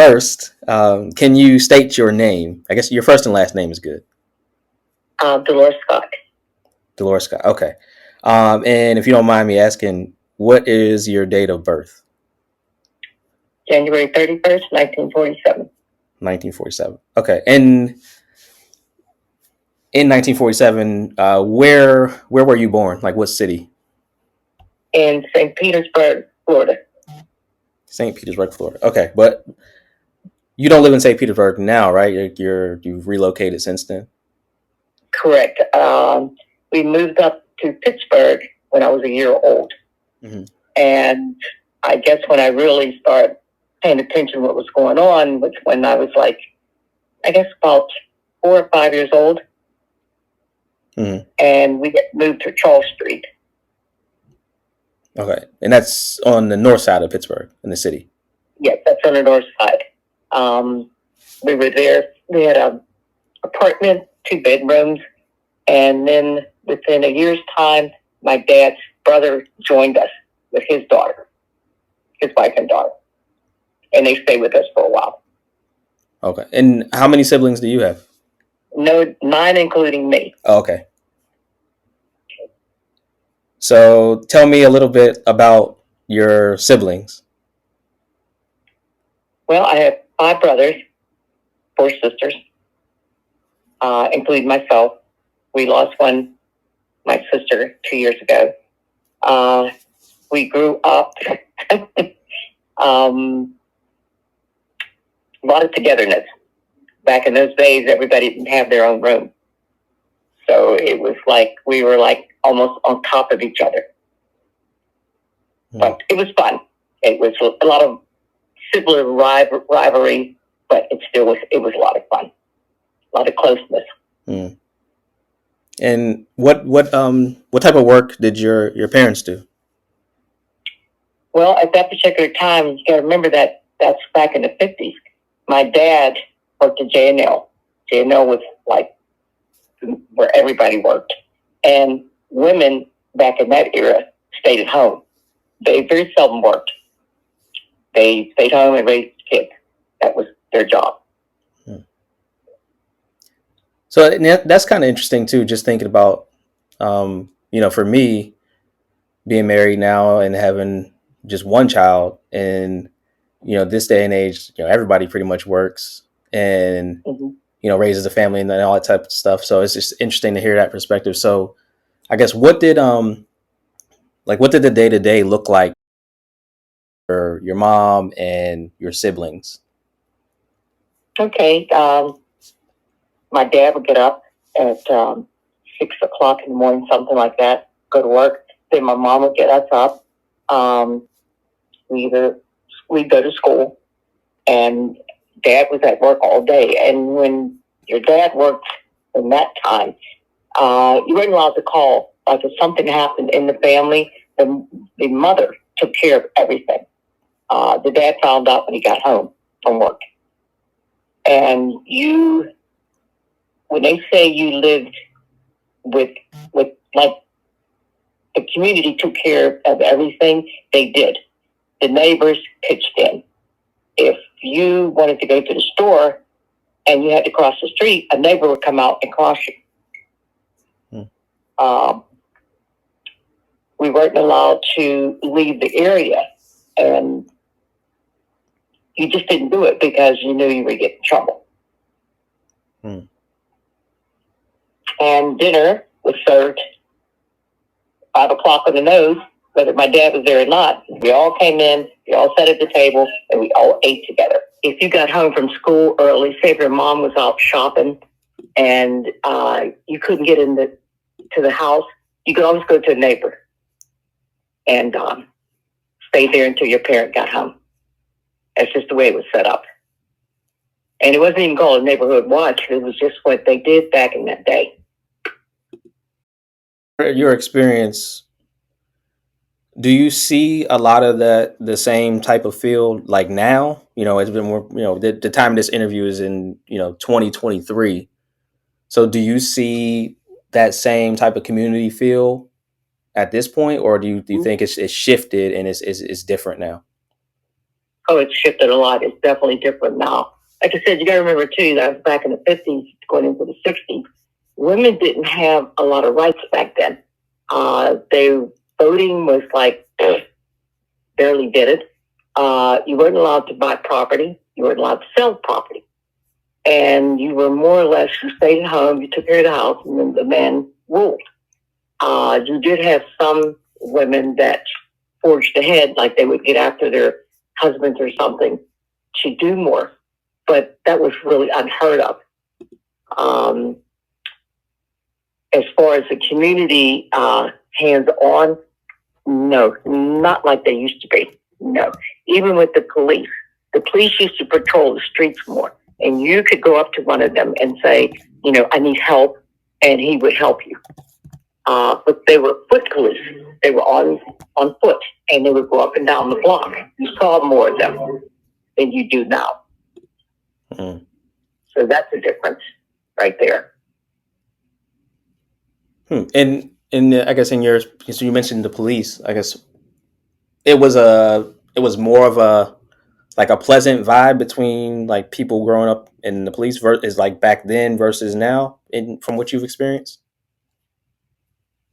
first, can you state your name? I guess your first and last name is good. Delores Scott. Delores Scott. Okay. And if you don't mind me asking, what is your date of birth? January 31st, 1947. 1947. Okay. And in 1947, where were you born? Like what city? In St. Petersburg, Florida. St. Petersburg, Florida. Okay, but you don't live in St. Petersburg now, right? You've relocated since then. Correct. We moved up to Pittsburgh when I was a year old. Mm-hmm. And I guess when I really started paying attention to what was going on was when I was like, I guess about 4 or 5 years old. Mm-hmm. And we moved to Charles Street. Okay. And that's on the north side of Pittsburgh in the city. Yes, that's on the north side. We were there. We had an apartment, 2 bedrooms. And then within a year's time, my dad's brother joined us with his daughter, his wife and daughter. And they stayed with us for a while. Okay. And how many siblings do you have? No, 9, including me. Oh, okay. So tell me a little bit about your siblings. Well, I have 5 brothers, 4 sisters, including myself. We lost one, my sister, 2 years ago. We grew up, a lot of togetherness. Back in those days, everybody didn't have their own room. So it was like we were like almost on top of each other. But it was fun. It was a lot of sibling rivalry, but it was a lot of fun, a lot of closeness. Mm. And what type of work did your parents do? Well, at that particular time, you got to remember that that's back in the 50s. My dad worked at J&L. J&L was like where everybody worked. And women back in that era stayed at home. They very seldom worked. They stayed home and raised kids. That was their job. So that's kind of interesting too, just thinking about, for me being married now and having just one child and, this day and age, everybody pretty much works and, raises a family and all that type of stuff. So it's just interesting to hear that perspective. So I guess what did the day-to-day look like for your mom and your siblings? Okay. My dad would get up at 6 o'clock in the morning, something like that, go to work. Then my mom would get us up. We'd go to school, and Dad was at work all day. And when your dad worked in that time, you weren't allowed to call. Like if something happened in the family, the mother took care of everything. The dad found out when he got home from work. And when they say you lived with like the community took care of everything, they did. The neighbors pitched in. If you wanted to go to the store and you had to cross the street, a neighbor would come out and cross you. We weren't allowed to leave the area, and you just didn't do it because you knew you would get in trouble. And dinner was served 5 o'clock on the nose, whether my dad was there or not. We all came in, we all sat at the table, and we all ate together. If you got home from school early, say if your mom was out shopping and you couldn't get to the house, you could always go to a neighbor and stay there until your parent got home. That's just the way it was set up. And it wasn't even called a neighborhood watch. It was just what they did back in that day. Your experience, do you see a lot of the same type of feel like now? It's been more, the time of this interview is in, 2023. So do you see that same type of community feel at this point, or do you think it's shifted and it's different now? Oh, it's shifted a lot. It's definitely different now. Like I said, you got to remember too that back in the 50s, going into the 60s, women didn't have a lot of rights back then. They voting was like barely did it. You weren't allowed to buy property. You weren't allowed to sell property, and you were more or less, you stayed at home. You took care of the house, and then the man ruled. You did have some women that forged ahead, like they would get after their husbands or something to do more, but that was really unheard of. Um, as far as the community hands on, no, not like they used to be. No, even with the police used to patrol the streets more, and you could go up to one of them and say, I need help, and he would help you. But they were foot police. They were on foot, and they would go up and down the block. You saw more of them than you do now. Mm. So that's a difference right there. And I guess in yours, so you mentioned the police. I guess it was more of a like a pleasant vibe between like people growing up in the police is like back then versus now, from what you've experienced.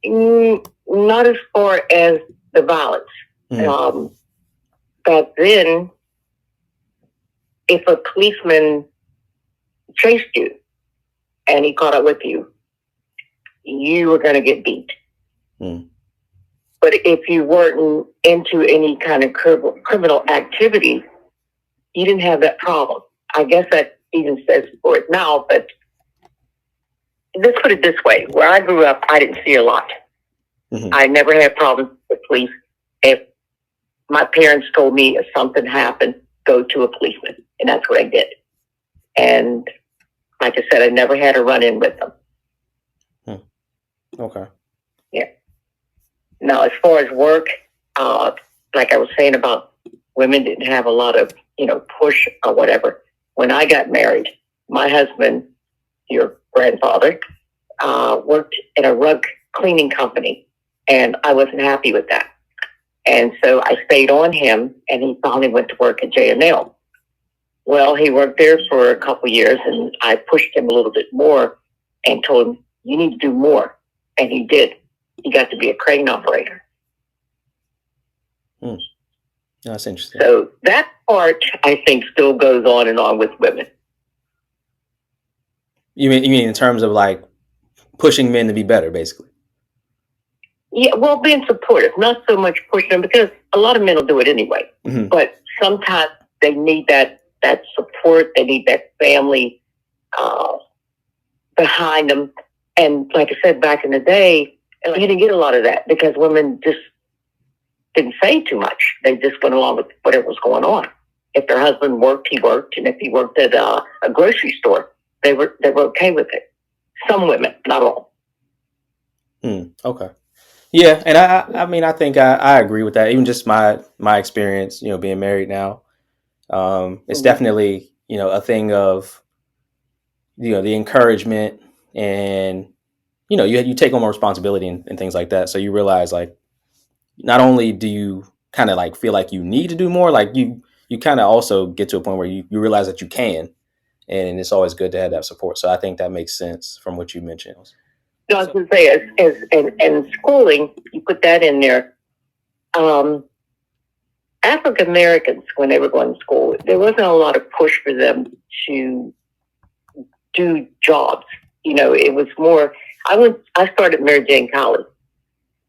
Not as far as the violence. Back then, if a policeman chased you and he caught up with you, you were going to get beat. But if you weren't into any kind of criminal activity, you didn't have that problem. I guess that even says for it now, but let's put it this way. Where I grew up, I didn't see a lot. I never had problems with police. If my parents told me if something happened, go to a policeman. And that's what I did. And like I said, I never had a run-in with them. Okay. Yeah. Now, as far as work, like I was saying about women didn't have a lot of, push or whatever. When I got married, my husband, your grandfather, worked in a rug cleaning company, and I wasn't happy with that. And so I stayed on him, and he finally went to work at J&L. Well, he worked there for a couple of years, and I pushed him a little bit more and told him, you need to do more. And he did. He got to be a crane operator. That's interesting. So that part, I think, still goes on and on with women. You mean in terms of like pushing men to be better, basically? Yeah, well, being supportive, not so much pushing them, because a lot of men will do it anyway. But sometimes they need that support. They need that family behind them. And like I said, back in the day, you didn't get a lot of that because women just didn't say too much. They just went along with whatever was going on. If their husband worked, he worked. And if he worked at a grocery store, they were okay with it. Some women, not all. Okay. Yeah, and I mean, I think I agree with that. Even just my experience, being married now, it's definitely a thing of the encouragement, and you take on more responsibility and things like that. So you realize like not only do you kind of like feel like you need to do more, like you kind of also get to a point where you realize that you can, and it's always good to have that support. So I think that makes sense from what you mentioned. So I was going to say, as schooling, you put that in there. African Americans, when they were going to school, there wasn't a lot of push for them to do jobs. It was more. I started Mary Jane College.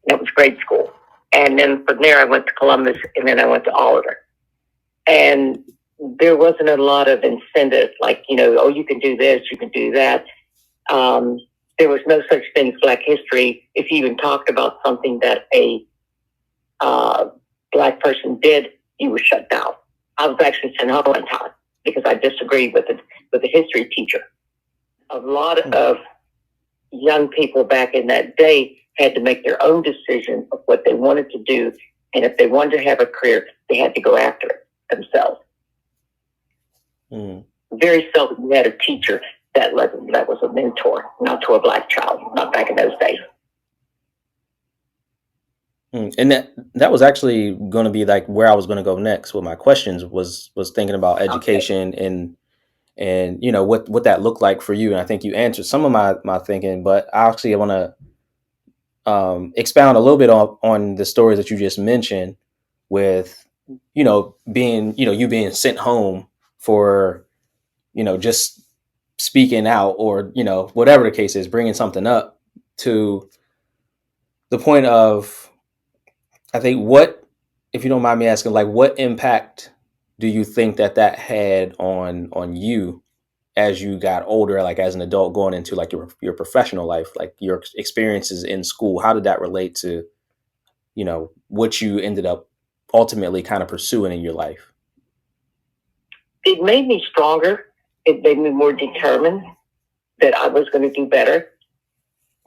That was grade school, and then from there I went to Columbus, and then I went to Oliver. And there wasn't a lot of incentive, like you can do this, you can do that. There was no such thing as Black history. If you even talked about something that a Black person did, you were shut down. I was actually sent home one time because I disagreed with the history teacher. A lot of young people back in that day had to make their own decision of what they wanted to do, and if they wanted to have a career, they had to go after it themselves. Very seldom you had a teacher that was a mentor, not to a Black child, not back in those days. And that was actually going to be like where I was going to go next with my questions was thinking about Okay. education and what that looked like for you. And I think you answered some of my thinking, but I actually want to expound a little bit on the stories that you just mentioned with being you being sent home for just speaking out or whatever the case is, bringing something up to the point of, I think, what, if you don't mind me asking, like, what impact do you think that had on you as you got older, like as an adult going into like your professional life, like your experiences in school? How did that relate to what you ended up ultimately kind of pursuing in your life? It made me stronger. It made me more determined that I was going to do better,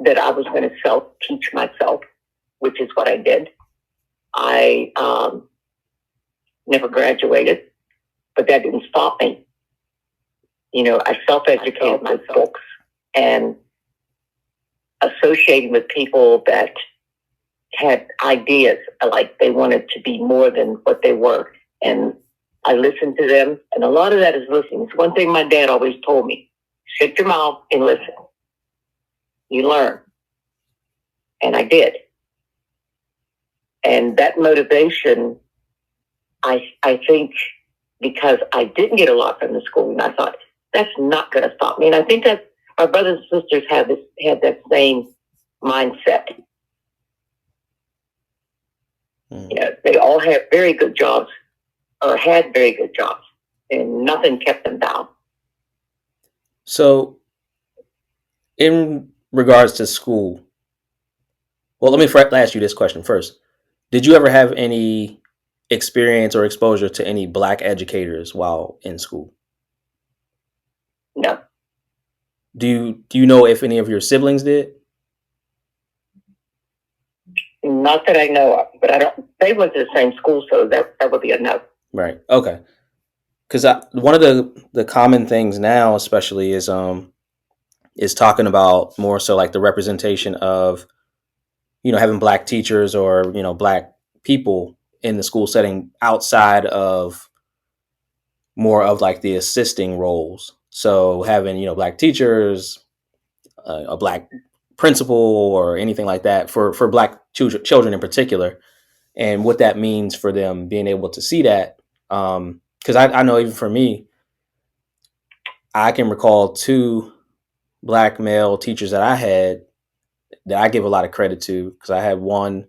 that I was going to self teach myself, which is what I did. I never graduated, but that didn't stop me. I self educated with books and associating with people that had ideas, like they wanted to be more than what they were. And I listened to them, and a lot of that is listening. It's one thing my dad always told me: shut your mouth and listen. You learn. And I did. And that motivation, I think, because I didn't get a lot from the school, and I thought, that's not going to stop me. And I think that our brothers and sisters had that same mindset. They all had very good jobs, or had very good jobs, and nothing kept them down. So, in regards to school, well, let me ask you this question first. Did you ever have any experience or exposure to any black educators while in school? No, Do you know if any of your siblings did? not that I know of, but I don't. They went to the same school, so that would be a no. Right. Okay. Because one of the common things now, especially, is talking about more so like the representation of having black teachers or black people in the school setting outside of more of like the assisting roles. So having black teachers, a black principal, or anything like that for black children in particular, and what that means for them being able to see that. Because I know even for me, I can recall two black male teachers that I had that I give a lot of credit to, because I had one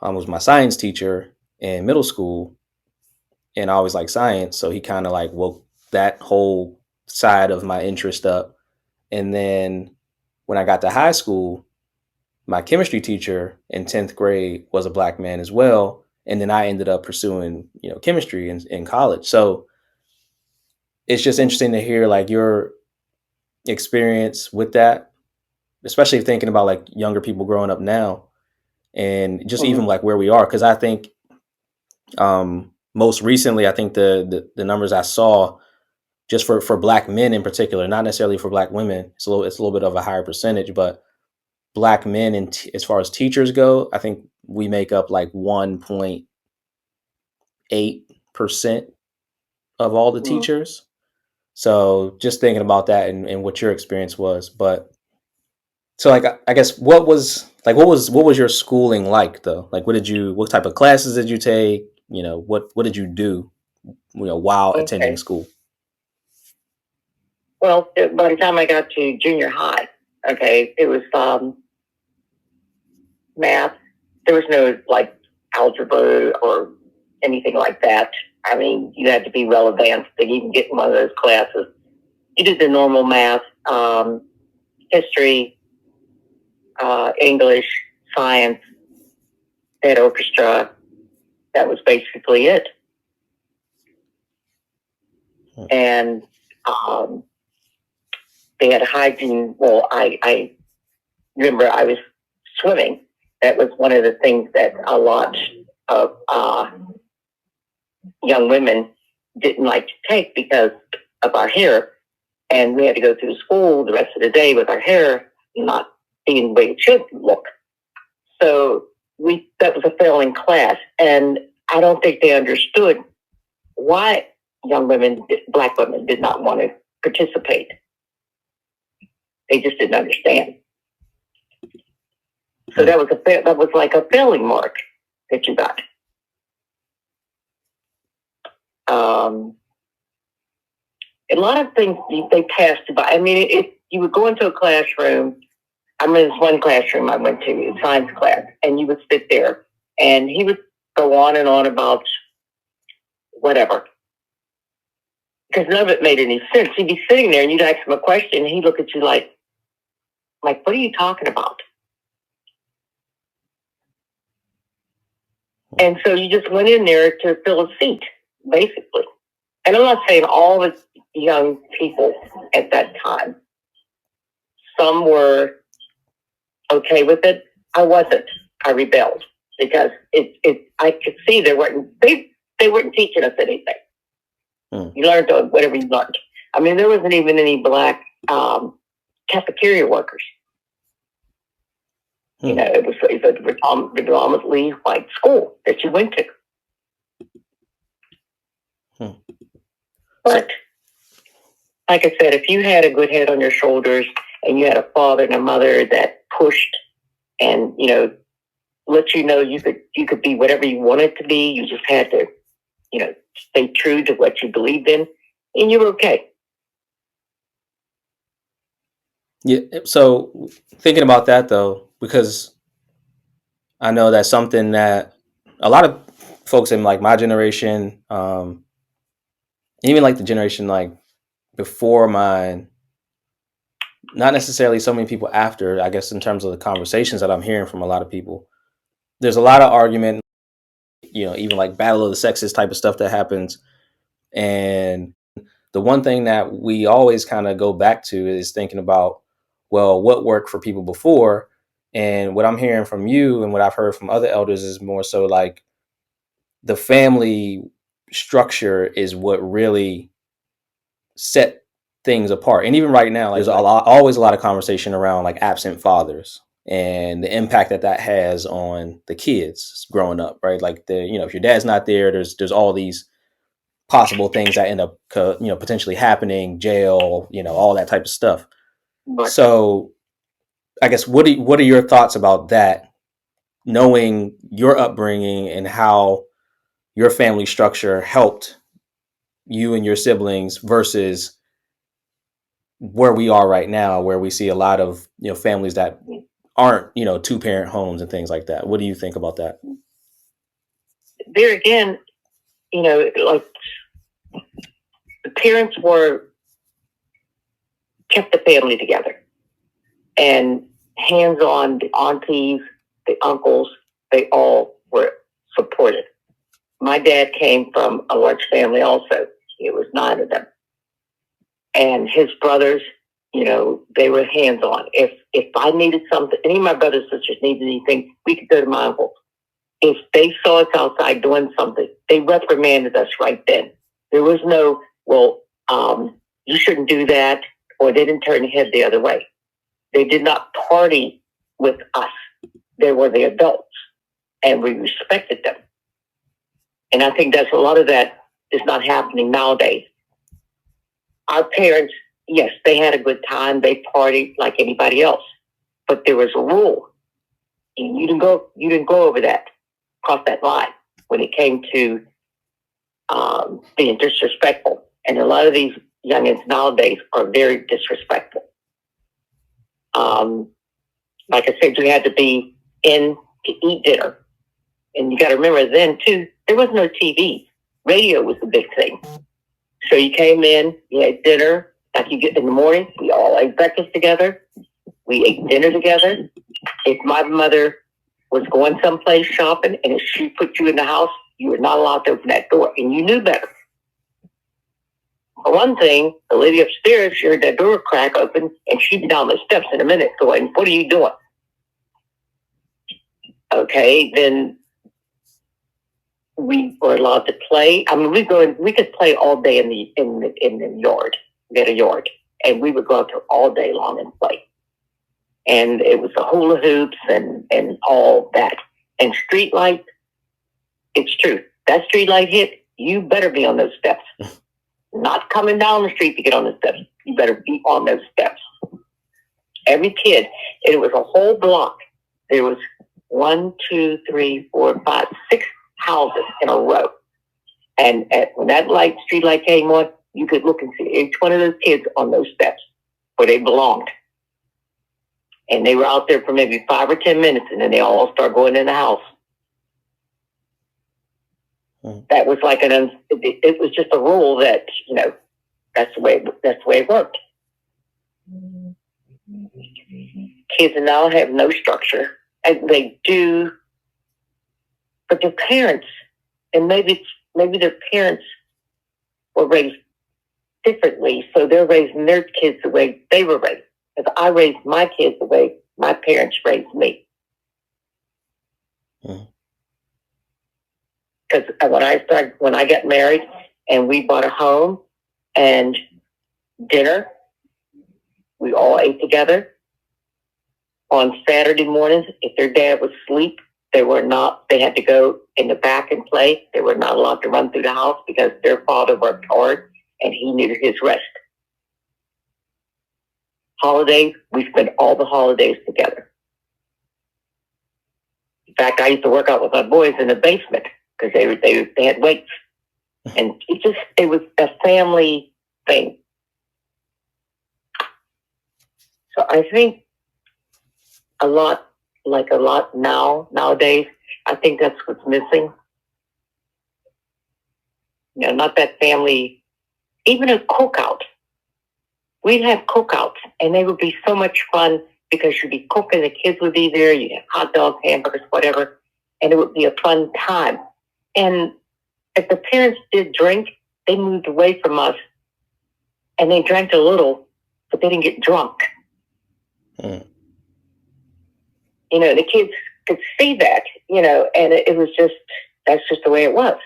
was my science teacher in middle school, and I always liked science, so he kind of like woke that whole side of my interest up. And then when I got to high school, my chemistry teacher in 10th grade was a black man as well. And then I ended up pursuing, chemistry in college. So it's just interesting to hear like your experience with that, especially thinking about like younger people growing up now, and just even like where we are. Cause I think most recently, I think the numbers I saw just for black men in particular, not necessarily for black women, it's a little bit of a higher percentage, but black men, and as far as teachers go, I think we make up like 1.8% of all the teachers. So just thinking about that and what your experience was. But so like I guess what was your schooling like though? Like what type of classes did you take? What did you do, while attending Okay. school? Well, by the time I got to junior high, okay, it was math. There was no like algebra or anything like that. I mean, you had to be well advanced to even get in one of those classes. You did the normal math, history, English, science, head orchestra. That was basically it. And they had hygiene. Well, I remember I was swimming. That was one of the things that a lot of young women didn't like to take because of our hair. And we had to go through school the rest of the day with our hair not being the way it should look. So that was a failing class, and I don't think they understood why young women, black women, did not want to participate. They just didn't understand. So that was like a failing mark that you got. A lot of things they passed by. I mean, you would go into a classroom. I mean, this one classroom I went to, a science class, and you would sit there, and he would go on and on about whatever, because none of it made any sense. He'd be sitting there, and you'd ask him a question, and he'd look at you like, what are you talking about? And so you just went in there to fill a seat, basically. And I'm not saying all the young people at that time. Some were okay with it. I wasn't. I rebelled because I could see they weren't teaching us anything. You learned whatever you learned. I mean, there wasn't even any black cafeteria workers. You know, it was a predominantly white school that you went to. But like I said, if you had a good head on your shoulders and you had a father and a mother that pushed and, you know, let you know you could be whatever you wanted to be, you just had to, you know, stay true to what you believed in, and you were okay. Yeah. So thinking about that though, because I know that's something that a lot of folks in like my generation, even like the generation like before mine, not necessarily so many people after, I guess in terms of the conversations that I'm hearing from a lot of people, there's a lot of argument, you know, even like battle of the sexes type of stuff that happens. And the one thing that we always kind of go back to is thinking about, well, what worked for people before. And what I'm hearing from you and what I've heard from other elders is more so like the family structure is what really set things apart. And even right now, like, there's always a lot of conversation around like absent fathers and the impact that has on the kids growing up, right? Like you know, if your dad's not there, there's all these possible things that end up, you know, potentially happening, jail, you know, all that type of stuff. So I guess what are your thoughts about that, knowing your upbringing and how your family structure helped you and your siblings versus where we are right now, where we see a lot of, you know, families that aren't, you know, 2-parent homes and things like that. What do you think about that? There again, you know, like the parents kept the family together, and hands-on, the aunties, the uncles, they all were supported. My dad came from a large family also. It was 9 of them. And his brothers, you know, they were hands-on. If I needed something, any of my brothers and sisters needed anything, we could go to my uncle. If they saw us outside doing something, they reprimanded us right then. There was no, well, you shouldn't do that, or they didn't turn their head the other way. They did not party with us. They were the adults, and we respected them. And I think that's a lot of that is not happening nowadays. Our parents, yes, they had a good time. They partied like anybody else, but there was a rule. And you didn't go over that, cross that line when it came to being disrespectful. And a lot of these youngins nowadays are very disrespectful. Like I said, you had to be in to eat dinner. And you got to remember then, too, there was no TV. Radio was the big thing. So you came in, you had dinner, like you get in the morning, we all ate breakfast together. We ate dinner together. If my mother was going someplace shopping and if she put you in the house, you were not allowed to open that door, and you knew better. For one thing, the lady upstairs, she heard that door crack open, and she'd be down the steps in a minute going, "What are you doing?" Okay, then we were allowed to play. I mean, we could play all day in the yard. We had a yard, and we would go out there all day long and play. And it was the hula hoops and all that. and street light, it's true. That street light hit, you better be on those steps. Not coming down the street to get on the steps. You better be on those steps. Every kid, and it was a whole block. There was 1, 2, 3, 4, 5, 6 houses in a row. And when that street light came on, you could look and see each one of those kids on those steps where they belonged. And they were out there for maybe 5 or 10 minutes, and then they all start going in the house. That was like it was just a rule that, that's the way it worked. Kids now have no structure, and they do, but their parents, and maybe their parents were raised differently, so they're raising their kids the way they were raised. Because I raised my kids the way my parents raised me. Because when I got married and we bought a home and dinner, we all ate together. On Saturday mornings, if their dad was asleep, they had to go in the back and play. They were not allowed to run through the house because their father worked hard and he needed his rest. Holidays, we spent all the holidays together. In fact, I used to work out with my boys in the basement because they had weights. And it was a family thing. So I think a lot nowadays, I think that's what's missing. Not that family, even a cookout. We'd have cookouts, and they would be so much fun because you'd be cooking, the kids would be there, you'd have hot dogs, hamburgers, whatever, and it would be a fun time. And if the parents did drink, they moved away from us, and they drank a little, but they didn't get drunk. The kids could see that, and it was that's just the way it was.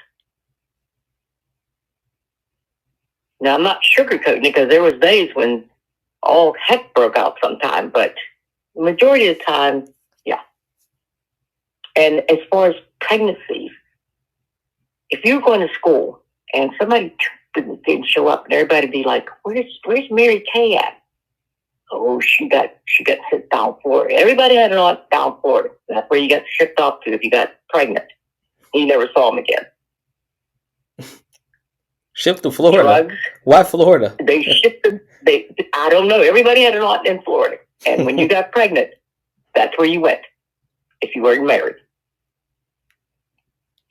Now, I'm not sugarcoating it because there was days when all heck broke out sometime, but the majority of the time, yeah. And as far as pregnancies, if you were going to school and somebody didn't show up and everybody be like, where's Mary Kay at? Oh, she got sent down Florida. Everybody had an aunt down Florida. That's where you got shipped off to if you got pregnant. You never saw them again. Shipped to Florida? Drugs. Why Florida? They shipped them. I don't know. Everybody had an aunt in Florida. And when you got pregnant, that's where you went if you weren't married.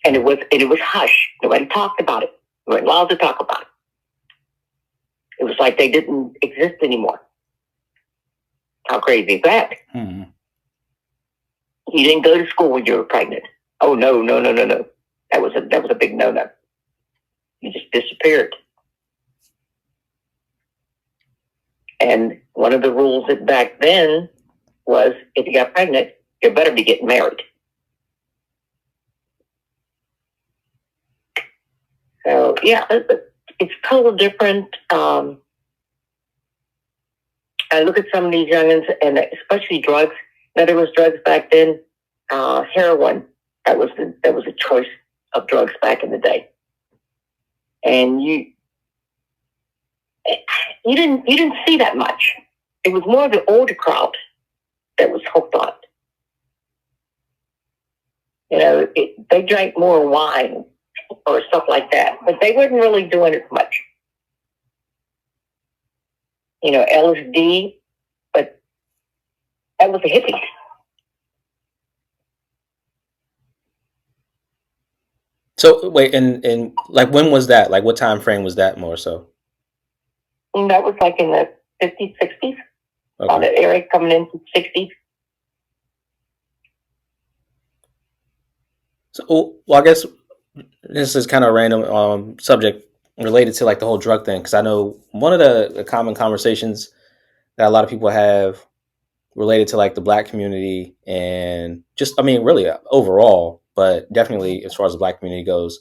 And it was hush. Nobody talked about it. You weren't allowed to talk about it. It was like they didn't exist anymore. How crazy is that? You didn't go to school when you were pregnant. Oh, no. That was a big no-no. You just disappeared. And one of the rules back then was if you got pregnant, you better be getting married. So, yeah, it's totally different. I look at some of these youngins, and especially drugs. Now, there was drugs back then. Heroin, that was a choice of drugs back in the day. And you didn't see that much. It was more of the older crowd that was hooked on it. They drank more wine or stuff like that, but they weren't really doing as much. LSD, but that was the hippies. So wait, and like when was that? Like what time frame was that more so? And that was like in the 50s, 60s. Okay. The area coming into 60s. So, well, I guess this is kind of a random subject related to like the whole drug thing, because I know one of the common conversations that a lot of people have related to like the Black community and just, I mean, really overall, but definitely as far as the Black community goes,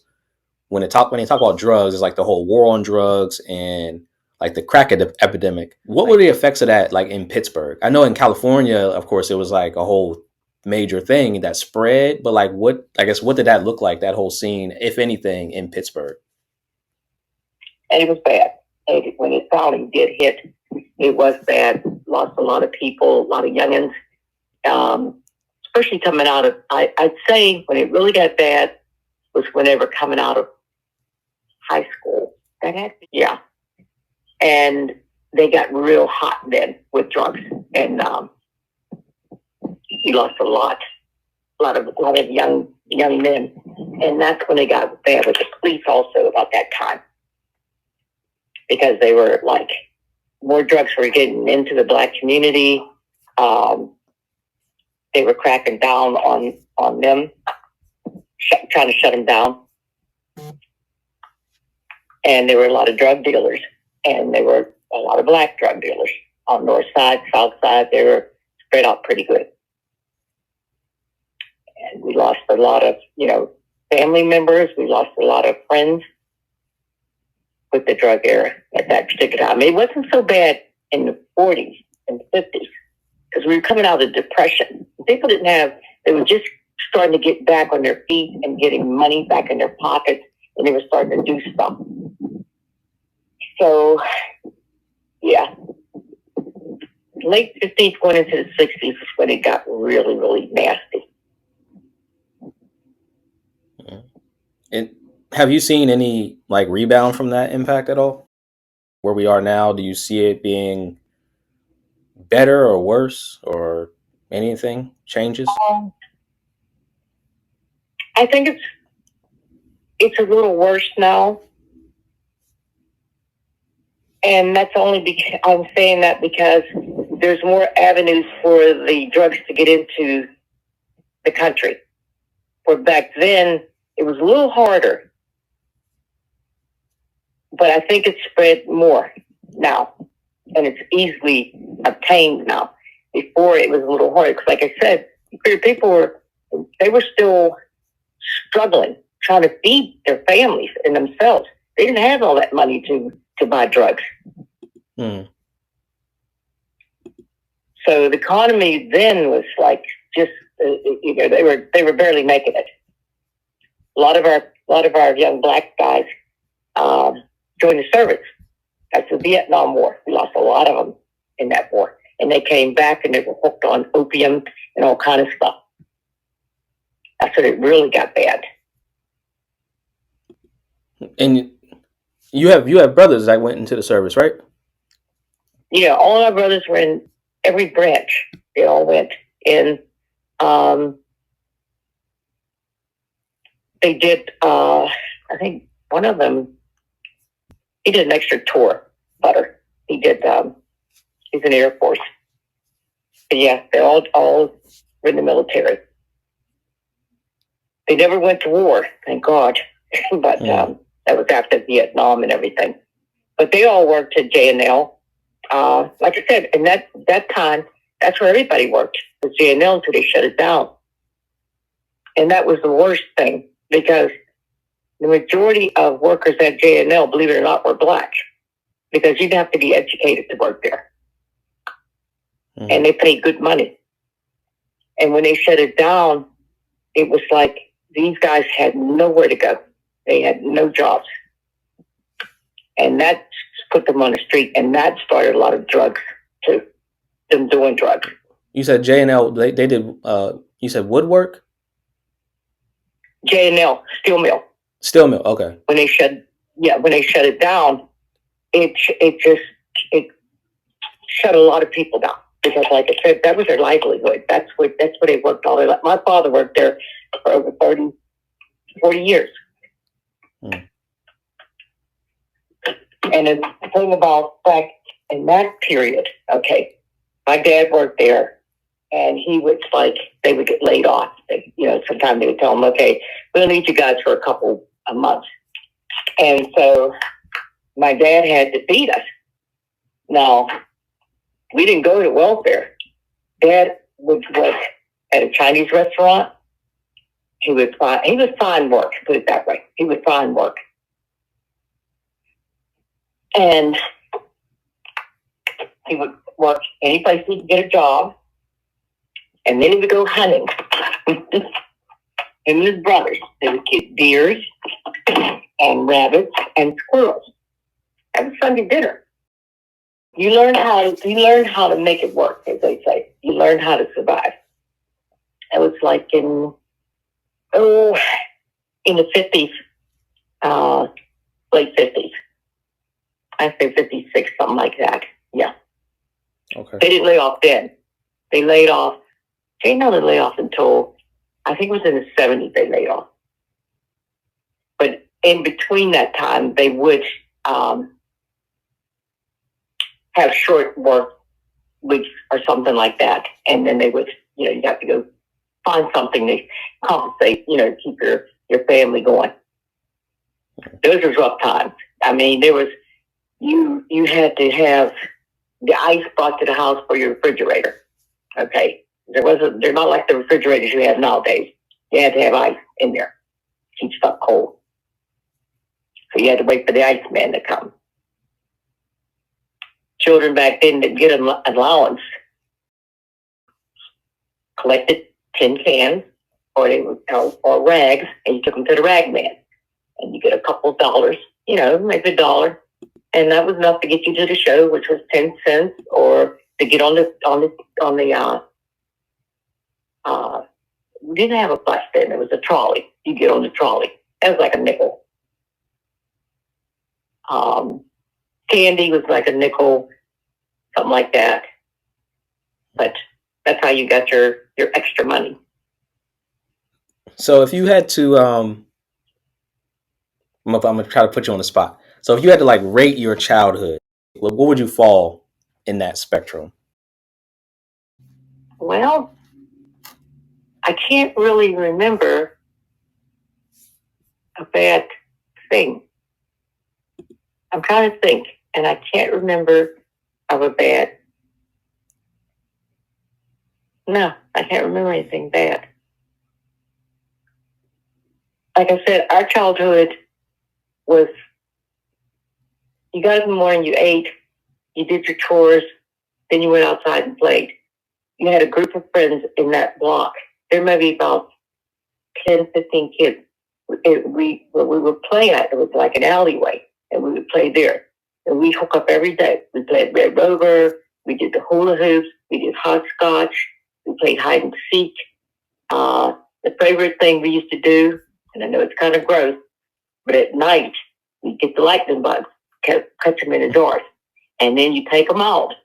when you talk about drugs, it's like the whole war on drugs and like the crack epidemic. What were the effects of that like in Pittsburgh? I know in California, of course, it was like a whole major thing that spread, but like what, I guess, what did that look like, that whole scene, if anything, in Pittsburgh? And it was bad. When it finally did hit, it was bad. Lost a lot of people, a lot of youngins, especially coming out of, I'd say when it really got bad was when they were coming out of high school. Yeah. And they got real hot then with drugs. And we lost a lot of young men. And that's when they got bad with the police also about that time. Because they were like, more drugs were getting into the black community. They were cracking down on them, trying to shut them down. And there were a lot of drug dealers, and there were a lot of black drug dealers on north side, south side. They were spread out pretty good. And we lost a lot of, family members. We lost a lot of friends with the drug era at that particular time. It wasn't so bad in the 40s and 50s because we were coming out of the Depression. People didn't have, they were just starting to get back on their feet and getting money back in their pockets, and they were starting to do stuff. So, yeah, late 50s going into the 60s is when it got really, really nasty. And have you seen any like rebound from that impact at all? Where we are now, do you see it being better or worse or anything changes? I think it's a little worse now. And that's only because I'm saying that because there's more avenues for the drugs to get into the country. For back then, it was a little harder. But I think it's spread more now. And it's easily obtained now. Before, it was a little harder. Because like I said, people were still struggling, trying to feed their families and themselves. They didn't have all that money to buy drugs. Mm. So the economy then was like just they were barely making it. A lot of our young black guys joined the service. That's the Vietnam War. We lost a lot of them in that war, and they came back and they were hooked on opium and all kind of stuff. That's when it really got bad. And you have brothers that went into the service, right? Yeah, all our brothers were in every branch. They all went in. They did. I think one of them. He did an extra tour. Butter. He did. He's in the Air Force. But yeah, they all were in the military. They never went to war, thank God. But that was after Vietnam and everything. But they all worked at J&L. Like I said, in that time, that's where everybody worked, was J&L until they shut it down. And that was the worst thing because the majority of workers at J&L, believe it or not, were black because you'd have to be educated to work there. Mm-hmm. And they paid good money. And when they shut it down, it was like these guys had nowhere to go. They had no jobs. And that put them on the street, and that started a lot of drugs too, them doing drugs. You said J&L, they did, you said woodwork? J&L, steel mill. Steel mill, okay. When they shut it down, it shut a lot of people down because, like I said, that was their livelihood. That's where they worked all their life. My father worked there for over 40 years. Mm. And the thing about back in that period, okay, my dad worked there, and he was like, they would get laid off. Sometimes they would tell them, okay, we'll need you guys for a couple of months. And so my dad had to feed us. Now, we didn't go to welfare. Dad would work at a Chinese restaurant. He would find work, put it that way. He would find work. And he would work any place he could get a job. And then he would go hunting. Him and his brothers. They would get deers and rabbits and squirrels. That was Sunday dinner. You learn how to make it work, as they say. You learn how to survive. It was like in the 50s, late 50s. I say 56, something like that. Yeah. Okay. They didn't lay off then. They laid off. They didn't know they laid off until, I think it was in the 70s they laid off. But in between that time, they would have short work weeks or something like that. And then they would, you have to go find something to compensate, keep your family going. Those were rough times. I mean, there was, you had to have the ice brought to the house for your refrigerator. Okay. They're not like the refrigerators you have nowadays. You had to have ice in there. Keep stuff cold. So you had to wait for the Iceman to come. Children back then didn't get an allowance. Collected tin cans or rags, and you took them to the rag man. And you get a couple of dollars, maybe $1. And that was enough to get you to the show, which was 10 cents, or to get on the we didn't have a bus then, it was a trolley. You get on the trolley. That was like a nickel. Candy was like a nickel, something like that. But that's how you got your extra money. So if you had to, I'm gonna try to put you on the spot. So if you had to rate your childhood, what would you fall in that spectrum? Well, I can't really remember a bad thing. I'm trying to think, and I can't remember of a bad. No, I can't remember anything bad. Like I said, our childhood was, you got up in the morning, you ate, you did your chores, then you went outside and played. You had a group of friends in that block. There may be about 10, 15 kids. We would play at, it was like an alleyway, and we would play there. And we hook up every day. We played Red Rover, we did the hula hoops, we did hopscotch, we played hide and seek. The favorite thing we used to do, and I know it's kind of gross, but at night, we'd get the lightning bugs, catch them in the doors. And then you take them out,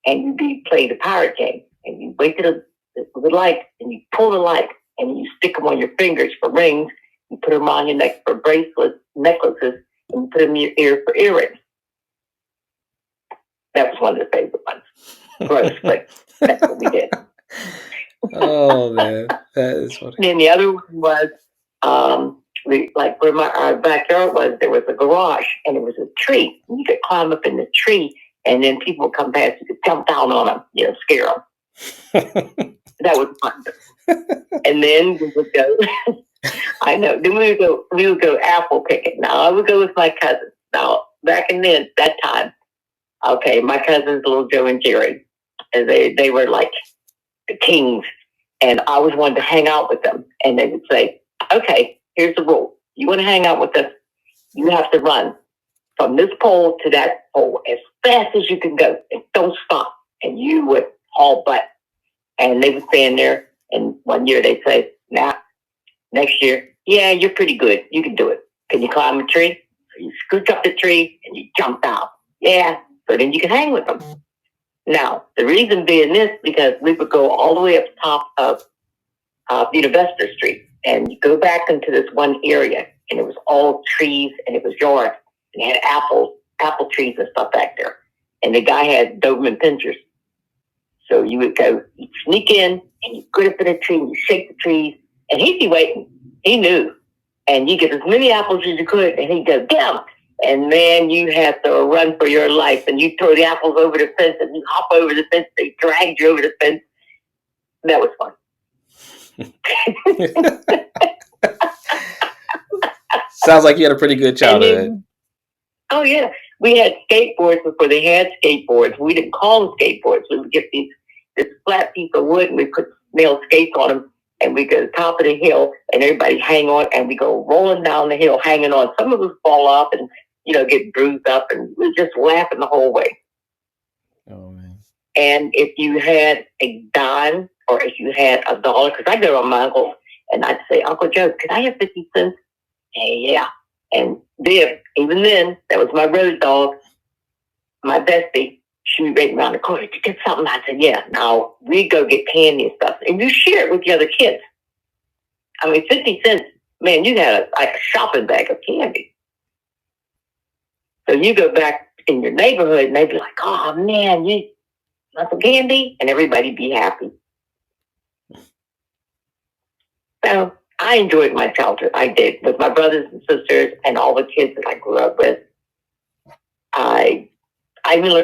and you play the pirate game. And you wait till the light, and you pull the light, and you stick them on your fingers for rings. You put them on your neck for bracelets, necklaces, and you put them in your ear for earrings. That was one of the favorite ones. Gross, but that's what we did. Oh man, that is funny. And then the other one was, where our backyard was, there was a garage, and it was a tree. You could climb up in the tree, and then people would come past. You could jump down on them, scare them. That was fun. And then we would go. I know. Then we would go apple picking. Now I would go with my cousins. Now back in that time, okay, my cousins, little Joe and Jerry, and they were like the kings, and I always wanted to hang out with them. And they would say, "Okay, here's the rule: you want to hang out with us, you have to run from this pole to that pole as fast as you can go, and don't stop." And you would haul butt. And they would stand there, and one year they'd say, "Nah." Next year, "Yeah, you're pretty good. You can do it. Can you climb a tree?" So you scooch up the tree and you jump down. "Yeah." So then you can hang with them. Now, the reason being this, because we would go all the way up top of University Street, and you go back into this one area, and it was all trees, and it was yard, and it had apple trees and stuff back there. And the guy had Doberman pinchers. So you would go, you'd sneak in, and you go up in a tree, and you shake the trees, and he'd be waiting. He knew. And you get as many apples as you could, and he'd go, "Get them." And man, you had to run for your life, and you throw the apples over the fence, and you hop over the fence, they dragged you over the fence. That was fun. Sounds like you had a pretty good childhood. Oh yeah, we had skateboards before they had skateboards. We didn't call them skateboards. We would get this flat piece of wood, and we put nail skates on them, and we go to the top of the hill, and everybody hang on, and we go rolling down the hill, hanging on. Some of us fall off and, get bruised up, and we're just laughing the whole way. Oh, man. And if you had a dime or if you had $1, because I go to my uncle and I'd say, Uncle Joe, could I have 50 cents? Hey, yeah. And Viv, even then, that was my road dog, my bestie. She would wait around the corner. Did you get something? I said, yeah. Now, we go get candy and stuff. And you share it with the other kids. I mean, 50 cents, man, you had a shopping bag of candy. So you go back in your neighborhood and they'd be like, oh, man, you want some candy? And everybody be happy. So I enjoyed my childhood. I did, with my brothers and sisters and all the kids that I grew up with. I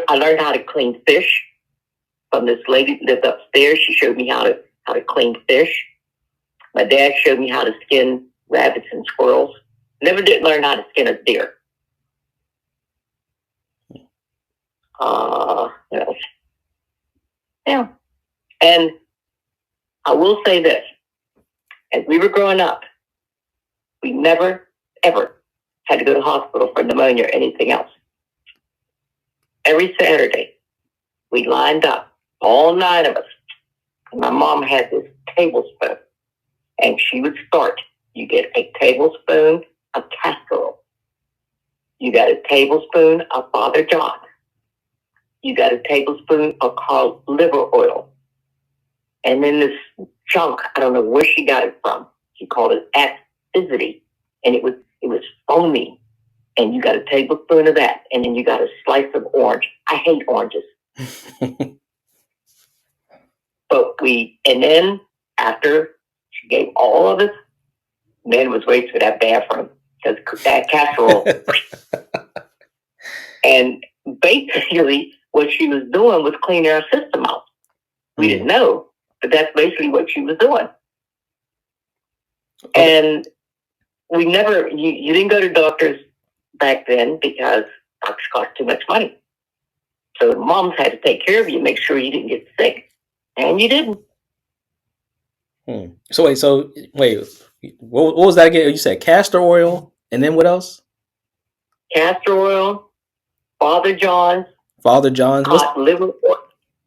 learned how to clean fish from this lady that lived upstairs. She showed me how to clean fish. My dad showed me how to skin rabbits and squirrels. Never did learn how to skin a deer. What else? Yeah. And I will say this. As we were growing up, we never, ever had to go to the hospital for pneumonia or anything else. Every Saturday, we lined up, all 9 of us. And my mom had this tablespoon, and she would start. You get a tablespoon of castor oil. You got a tablespoon of Father John. You got a tablespoon of called liver oil. And then this chunk, I don't know where she got it from. She called it acidity, and it was foamy. And you got a tablespoon of that, and then you got a slice of orange. I hate oranges. And then after she gave all of us, man was waiting for that bathroom because that casserole. And basically, what she was doing was cleaning our system out. We didn't know, but that's basically what she was doing. And we never, you didn't go to doctors back then because doctors cost too much money. So moms had to take care of you, make sure you didn't get sick. And you didn't. So wait, what was that again? You said castor oil, and then what else? Castor oil, Father John's. Father John's. Cod liver oil.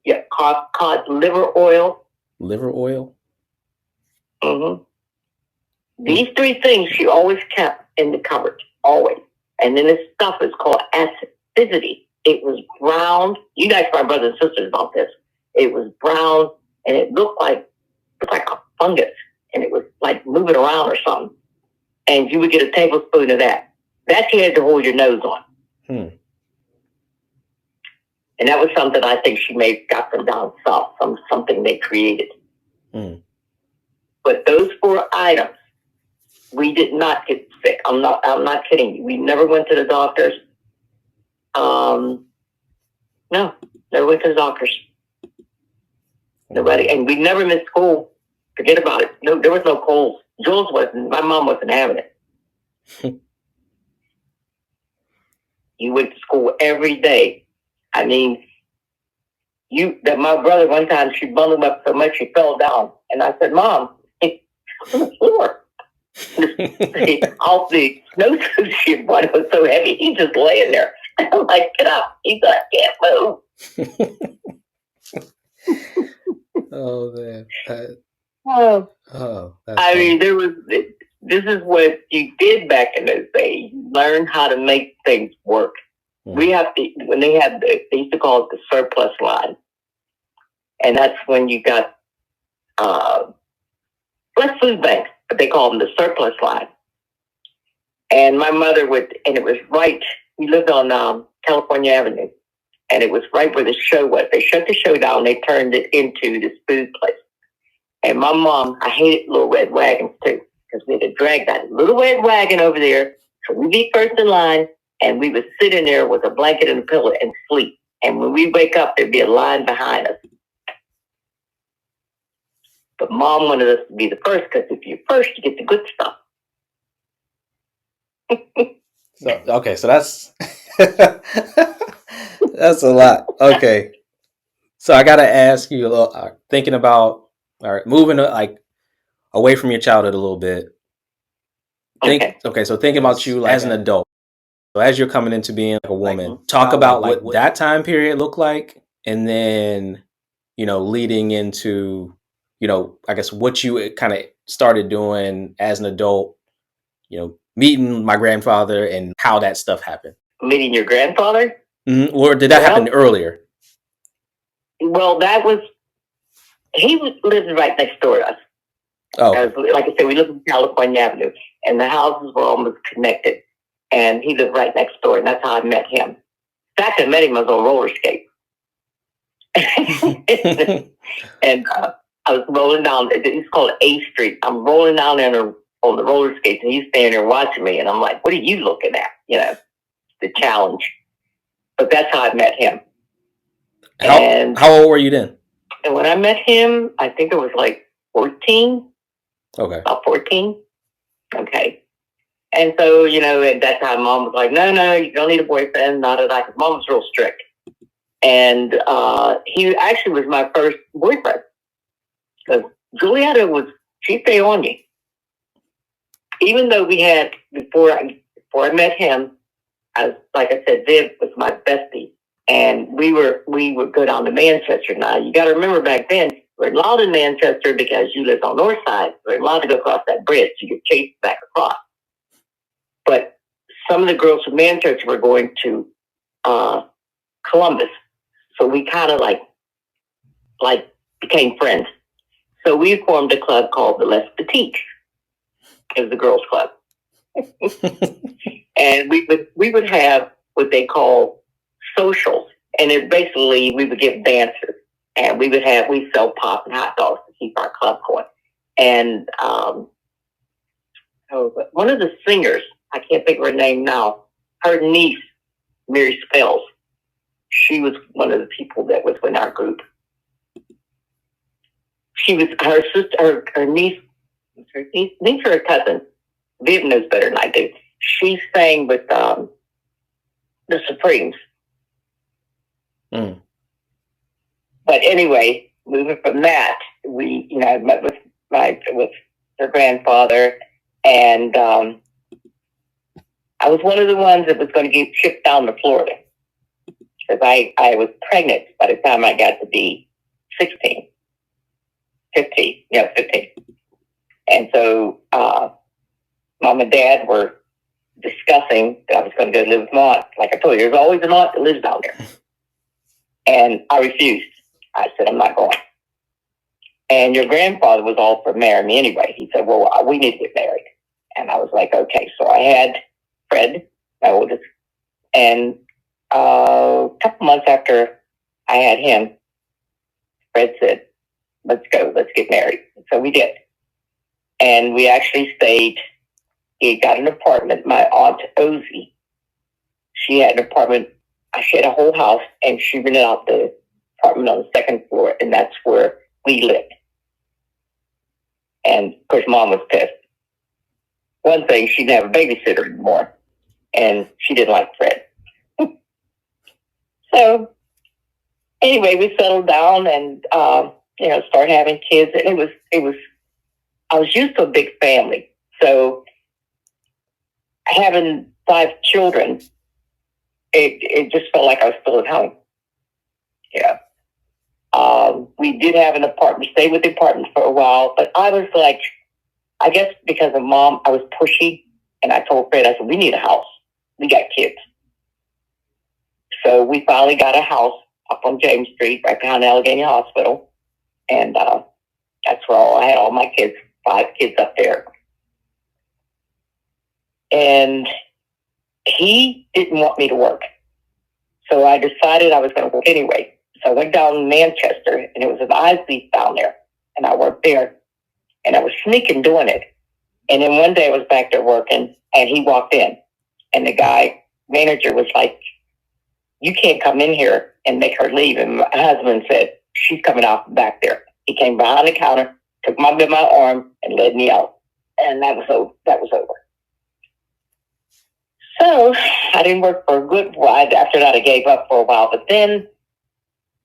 Yeah, cod liver oil. Liver oil. Mm-hmm. These 3 things she always kept in the cupboard, always. And then this stuff is called acidity. It was brown. You guys, my brothers and sisters, about this. It was brown, and it looked like a fungus, and it was like moving around or something. And you would get a tablespoon of that. That you had to hold your nose on. And that was something I think she got from down south, something they created. But those 4 items, we did not get sick. I'm not kidding you. We never went to the doctors. No, never went to the doctors. Nobody, and we never missed school. Forget about it. No, there was no colds. Jules wasn't. My mom wasn't having it. You went to school every day. I mean, my brother one time, she bundled him up so much he fell down, and I said, "Mom, it's on the floor." Off the snowsuit she bought, it was so heavy. He's just laying there. I'm like, "Get up!" He's like, "I can't move." Oh man. I mean, this is what you did back in those days. You learned how to make things work. We when they used to call it the surplus line. And that's when you got, less food banks, but they call them the surplus line. And my mother and it was right, we lived on California Avenue, and it was right where the show was. They shut the show down, they turned it into this food place. And my mom, I hated little red wagons too, because we had to drag that little red wagon over there. So we'd be first in line, and we would sit in there with a blanket and a pillow and sleep. And when we wake up, there'd be a line behind us. But Mom wanted us to be the first, because if you're first, you get the good stuff. So that's that's a lot. Okay. So I got to ask you a little, thinking about All right, moving like away from your childhood a little bit. So thinking about you like, as an adult, so as you're coming into being like a woman, talk about like what that time period looked like, and then leading into I guess what you kind of started doing as an adult. Meeting my grandfather and how that stuff happened. Meeting your grandfather? Or did that happen earlier? Well, he lived right next door to us. Oh. Like I said, we lived in California Avenue, and the houses were almost connected. And he lived right next door, and that's how I met him. In fact, I met him on roller skates. And I was rolling down, it's called A Street. I'm rolling down there on the roller skates, and he's standing there watching me, and I'm like, what are you looking at? The challenge. But that's how I met him. How old were you then? And when I met him, I think it was like 14. Okay. About 14. Okay. And so, at that time, Mom was like, no, you don't need a boyfriend. Not at all. Mom was real strict. And he actually was my first boyfriend. Because Julietta she stayed on me. Even though we had, before I met him, like I said, Viv was my bestie. And we would go down to Manchester. Now, you got to remember back then, we're allowed in Manchester because you lived on North Side. We're allowed to go across that bridge. You get chased back across. But some of the girls from Manchester were going to Columbus. So we kind of like became friends. So we formed a club called the Les Petites. It was the girls' club. And we would have what they call socials. And it basically, we would give dances. And we sell pop and hot dogs to keep our club going. And one of the singers, I can't think of her name now, her niece, Mary Spells, she was one of the people that was in our group. She was her sister, her niece or her cousin. Viv knows better than I do. She sang with the Supremes. Mm. But anyway, moving from that, I met with her grandfather, and I was one of the ones that was going to get shipped down to Florida because I was pregnant by the time I got to be 15. And so Mom and Dad were discussing that I was going to go live with my aunt. Like I told you, there's always an aunt that lives down there. And I refused. I said, I'm not going. And your grandfather was all for marrying me anyway. He said, well, we need to get married. And I was like, okay. So I had Fred, my oldest, and a couple months after I had him, Fred said, let's go, let's get married. So we did. And we actually stayed. He got an apartment. My aunt Ozzie, she had an apartment. She had a whole house, and she rented out the apartment on the second floor, and that's where we lived. And of course, Mom was pissed. One thing, she didn't have a babysitter anymore, and she didn't like Fred. So anyway, we settled down and started having kids. And it was. I was used to a big family, so having 5 children, it just felt like I was still at home. Yeah. We did have an apartment, stayed with the apartment for a while, but I was like, I guess because of Mom, I was pushy, and I told Fred, I said, we need a house. We got kids. So we finally got a house up on James Street, right behind Allegheny Hospital, and that's where I had all my kids, 5 kids up there. And he didn't want me to work. So I decided I was going to work anyway. So I went down to Manchester, and it was an Isley down there, and I worked there, and I was sneaking doing it. And then one day I was back there working, and he walked in, and the manager was like, you can't come in here and make her leave. And my husband said, she's coming out back there. He came behind the counter, took my arm, and led me out. And that was over. So I didn't work for a good while. After that, I gave up for a while. But then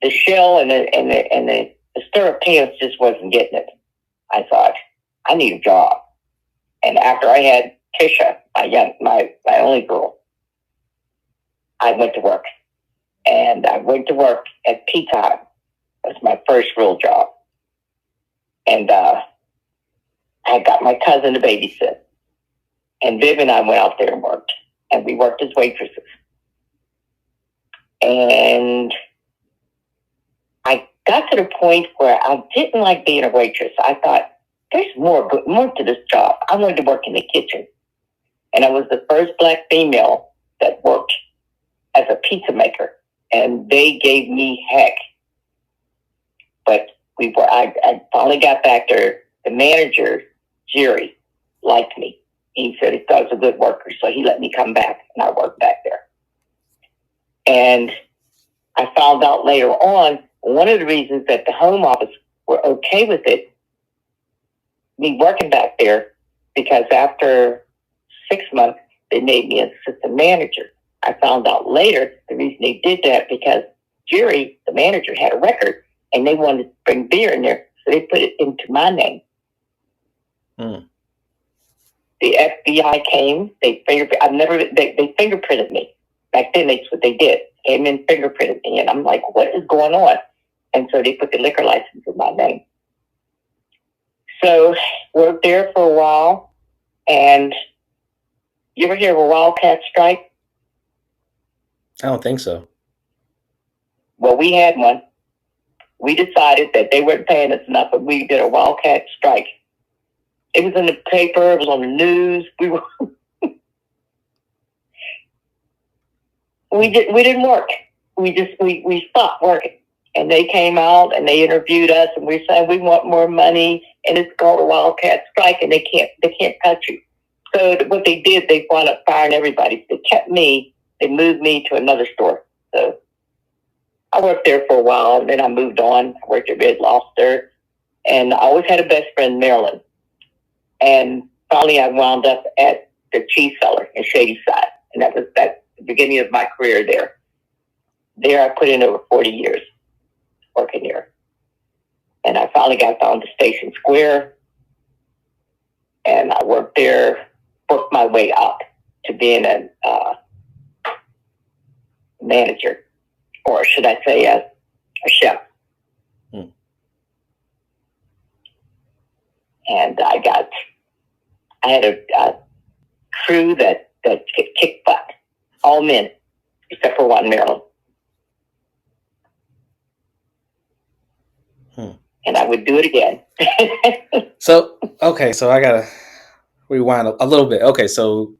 the shell and the the stirrup pants just wasn't getting it. I thought, I need a job. And after I had Tisha, my only girl, I went to work. And I went to work at Peacock. That was my first real job. And I got my cousin to babysit. And Viv and I went out there and worked. And we worked as waitresses. And I got to the point where I didn't like being a waitress. I thought, there's more to this job. I wanted to work in the kitchen. And I was the first Black female that worked as a pizza maker. And they gave me heck. But I finally got back there. The manager, Jerry, liked me. He said he thought I was a good worker, so he let me come back, and I worked back there. And I found out later on, one of the reasons that the home office were okay with it, me working back there, because after 6 months, they made me an assistant manager. I found out later the reason they did that because Jerry, the manager, had a record, and they wanted to bring beer in there, so they put it into my name. The FBI came. They fingerprinted me. Back then, that's what they did. Came in, fingerprinted me, and I'm like, what is going on? And so they put the liquor license in my name. So worked there for a while, and you ever hear of a wildcat strike? I don't think so. Well, we had one. We decided that they weren't paying us enough, but we did a wildcat strike. It was in the paper. It was on the news. We didn't work. We stopped working, and they came out and they interviewed us, and we said we want more money, and it's called a wildcat strike, and they can't cut you. So what they did, they wound up firing everybody. They kept me. They moved me to another store. So I worked there for a while, and then I moved on. I worked at Red Lobster, and I always had a best friend, Marilyn. And finally, I wound up at the cheese cellar in Shadyside, and that was the beginning of my career there. There, I put in over 40 years working there, and I finally got down to Station Square, and I worked there, worked my way up to being a manager, or should I say a chef. And I had a crew that kicked butt, all men, except for one, Marilyn. And I would do it again. So I gotta rewind a little bit. Okay, so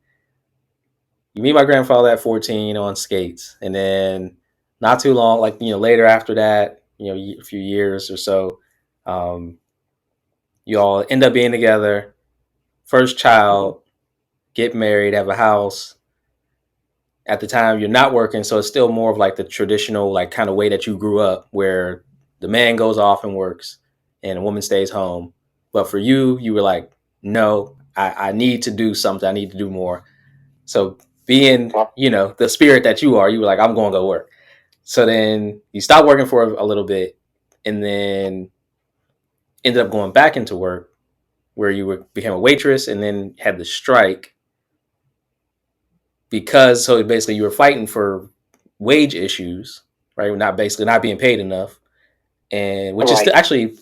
you meet my grandfather at 14 on skates, and then not too long, later after that, a few years or so, you all end up being together, first child, get married, have a house. At the time, you're not working, so it's still more of like the traditional, like kind of way that you grew up, where the man goes off and works, and the woman stays home. But for you, you were like, no, I need to do something. I need to do more. So being, the spirit that you are, you were like, I'm going to go work. So then you stopped working for a little bit, and then ended up going back into work, where you became a waitress, and then had the strike. So basically you were fighting for wage issues, right? Not being paid enough. And which is actually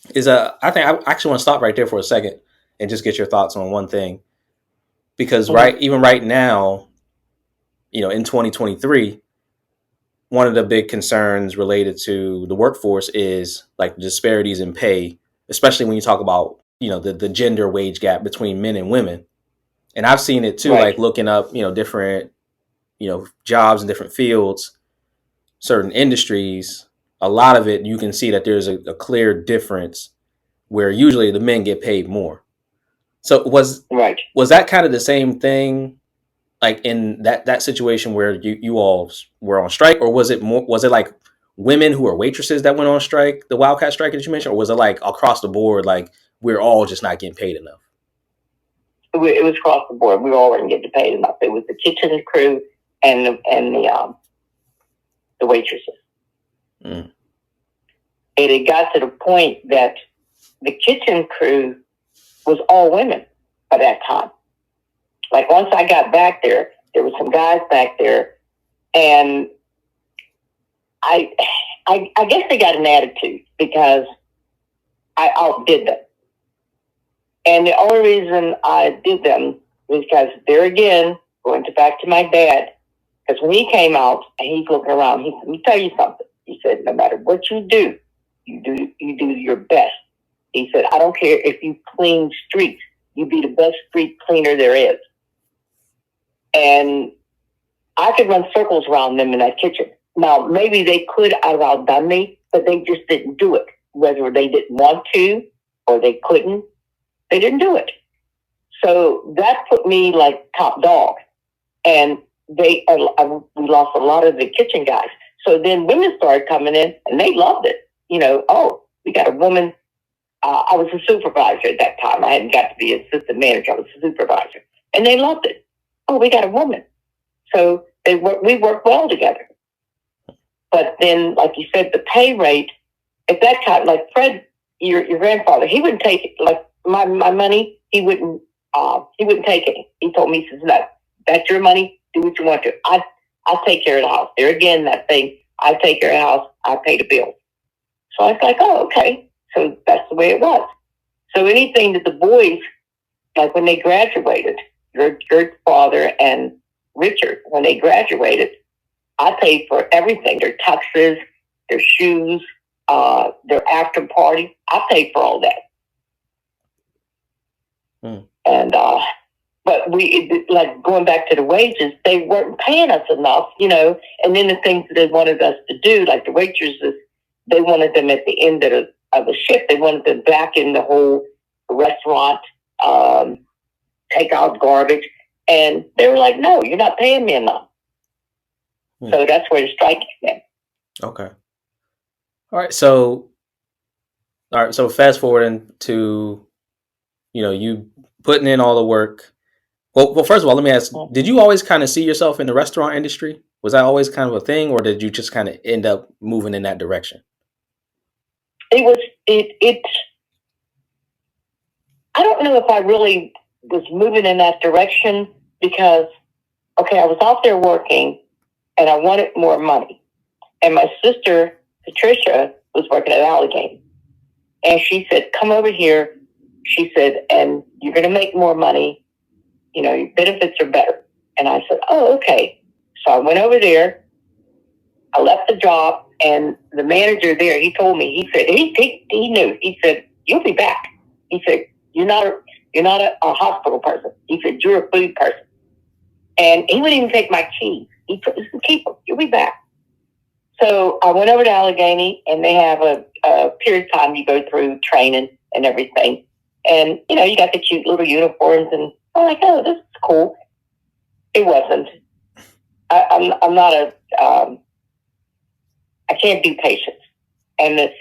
I think I actually want to stop right there for a second and just get your thoughts on one thing, because even right now, in 2023, one of the big concerns related to the workforce is like disparities in pay, especially when you talk about, the gender wage gap between men and women. And I've seen it too, like looking up, different, jobs in different fields, certain industries. A lot of it, you can see that there's a clear difference where usually the men get paid more. So was that kind of the same thing, like in that situation where you all were on strike, or was it like women who are waitresses that went on strike, the wildcat strike that you mentioned, or was it like across the board, like we're all just not getting paid enough? It was across the board. We all weren't getting paid enough. It was the kitchen crew and the waitresses. it got to the point that the kitchen crew was all women by that time. Like once I got back there were some guys back there, and I guess they got an attitude because I outdid them. And the only reason I did them was because there again, back to my dad, because when he came out and he's looking around, he said, "Let me tell you something." He said, "No matter what you do your best." He said, "I don't care if you clean streets, you be the best street cleaner there is." And I could run circles around them in that kitchen. Now, maybe they could have outdone me, but they just didn't do it. Whether they didn't want to or they couldn't, they didn't do it. So that put me like top dog. And we lost a lot of the kitchen guys. So then women started coming in and they loved it. Oh, we got a woman. I was a supervisor at that time. I hadn't got to be assistant manager. I was a supervisor. And they loved it. Oh, we got a woman. So we worked well together. But then, like you said, the pay rate at that time, like Fred, your grandfather, he wouldn't take it. Like my money, he wouldn't take it. He told me, he says, "No, that's your money. Do what you want to. I'll take care of the house." There again, that thing, I take care of the house, I pay the bills. So I was like, oh, okay. So that's the way it was. So anything that the boys, like when they graduated, your father and Richard, when they graduated, I paid for everything, their tuxes, their shoes, their after party. I paid for all that. And but like going back to the wages, they weren't paying us enough, and then the things that they wanted us to do, like the waitresses, they wanted them at the end of the shift. They wanted them back in the whole restaurant, take out garbage. And they were like, "No, you're not paying me enough." So that's where the strike came in. Okay. All right. So fast forwarding to, you putting in all the work. Well, first of all, let me ask, did you always kind of see yourself in the restaurant industry? Was that always kind of a thing, or did you just kind of end up moving in that direction? I don't know if I really was moving in that direction because, okay, I was out there working and I wanted more money. And my sister, Patricia, was working at Allegheny. And she said, "Come over here." She said, "And you're going to make more money. Your benefits are better." And I said, "Oh, okay." So I went over there. I left the job, and the manager there, he told me, he said, he knew. He said, "You'll be back." He said, You're not a hospital person." He said, "You're a food person." And he wouldn't even take my keys. He said, "Keep them. You'll be back." So I went over to Allegheny, and they have a period of time you go through training and everything. And, you got the cute little uniforms, and I'm like, "Oh, this is cool." It wasn't. I'm not I can't do patients. And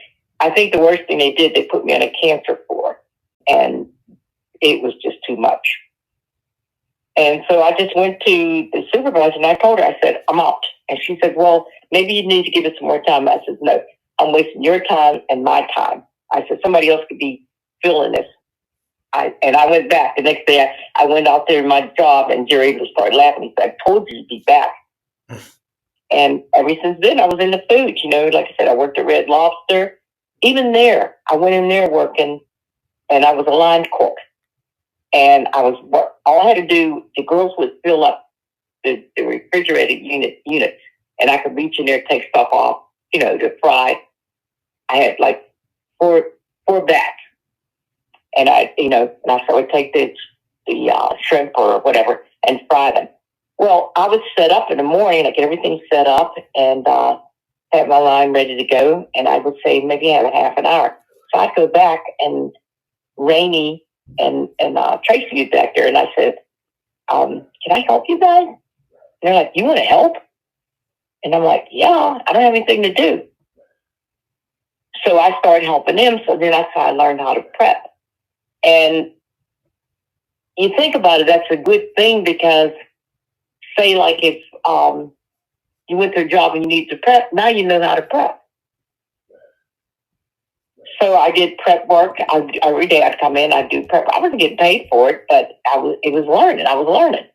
I think the worst thing they did, they put me on a cancer floor, and it was just too much. And so I just went to the supervisor and I told her, I said, "I'm out." And she said, "Well, maybe you need to give it some more time." I said, "No, I'm wasting your time and my time." I said, "Somebody else could be filling this." And I went back. The next day I went out there in my job, and Jerry just started laughing. He said, "I told you to be back." And ever since then, I was in the food. Like I said, I worked at Red Lobster. Even there, I went in there working, and I was a line cook. And all I had to do, the girls would fill up the refrigerated units, and I could reach in there, take stuff off, to fry. I had like four bats, and I would take the shrimp or whatever and fry them. Well, I would set up in the morning, like get everything set up, and have my line ready to go, and I would say maybe have a half an hour. So I'd go back, and Rainey and Tracy was back there, and I said, "Can I help you guys?" And they're like, "You want to help?" And I'm like, "Yeah, I don't have anything to do." So I started helping them. So then that's how I learned how to prep. And you think about it, that's a good thing because, say, like if you went to a job and you need to prep, now you know how to prep. So I did prep work. Every day I'd come in, I'd do prep. I wasn't getting paid for it, but it was learning. I was learning.